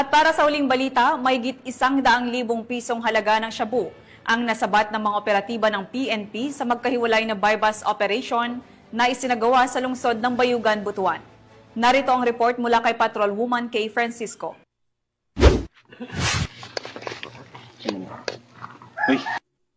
At para sa uling balita, mahigit 100,000 pisong halaga ng shabu ang nasabat ng mga operatiba ng PNP sa magkahiwalay na buy-bust operation na isinagawa sa lungsod ng Bayugan, Butuan. Narito ang report mula kay Patrolwoman Kay Francisco.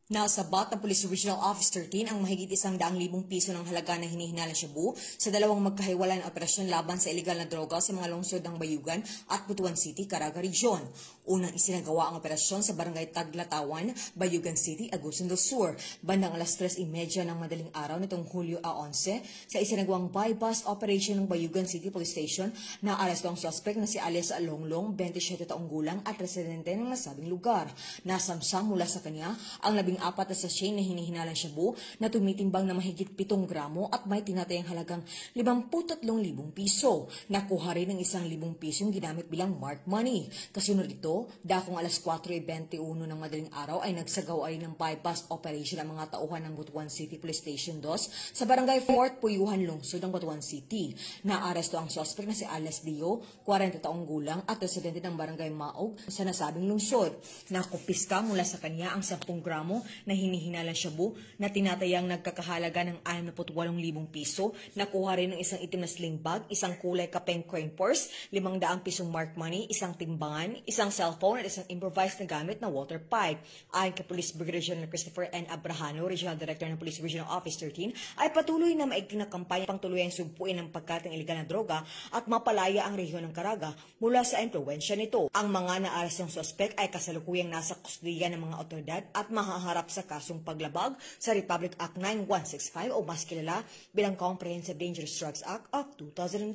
Nasabat ng Police Regional Office 13 ang mahigit 100,000 piso ng halaga na hinihinalang shabu sa dalawang magkahiwalay na operasyon laban sa iligal na droga sa mga lungsod ng Bayugan at Butuan City, Caraga Region. Unang isinagawa ang operasyon sa Barangay Taglatawan, Bayugan City, Agusan del Sur, bandang alas 3:30 ng madaling araw nitong Hulyo 11 sa isinagawang buy-bust operation ng Bayugan City Police Station na aresto ang suspect na si alias Longlong, 27 taong gulang at residente ng nasabing lugar. Nasamsam mula sa kanya ang 14 na sachet na hinihinalang shabu na tumitimbang na mahigit 7 gramo at may tinatayang halagang 53,000 piso. Nakuha rin ng 1,000 pisong ginamit bilang marked money. Kasunod ito, dakong alas 4:21 ng madaling araw ay nagsagawa rin ng buy-bust operation ang mga tauhan ng Butuan City Police Station 2 sa Barangay Fort Puyuhan, lungsod ng Butuan City. Naaresto ang suspect na si alias Dio, 40 taong gulang at residente ng Barangay Maog sa nasabing lungsod. Nakupiska mula sa kanya ang 10 gramo na hinihinalang shabu na tinatayang nagkakahalaga ng 68,000 piso. Nakuha rin ng isang itim na sling bag, isang kulay kapeng coin purse, 500 pisong mark money, isang timbangan, isang cellphone at isang improvised na gamit na water pipe. Ayon kay Police Brigadier General Christopher N. Abrahano, Regional Director ng Police Regional Office 13, ay patuloy na maigting na kampanya pang tuluyang sugpuin ng pagkating iligal na droga at mapalaya ang rehiyon ng Caraga mula sa impluwensya nito. Ang mga naarestong suspect ay kasalukuyang nasa kustudiya ng mga otoridad at mahaharap sa kasong paglabag sa Republic Act 9165 o mas kilala bilang Comprehensive Dangerous Drugs Act of 2002.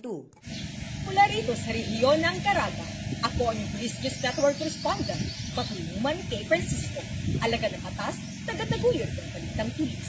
Mula rito sa rehiyon ng Caraga, ako ang Police News Network Correspondent, Patrolwoman Kay Francisco. Alagad ng batas, tagataguyod ng balitang tulis.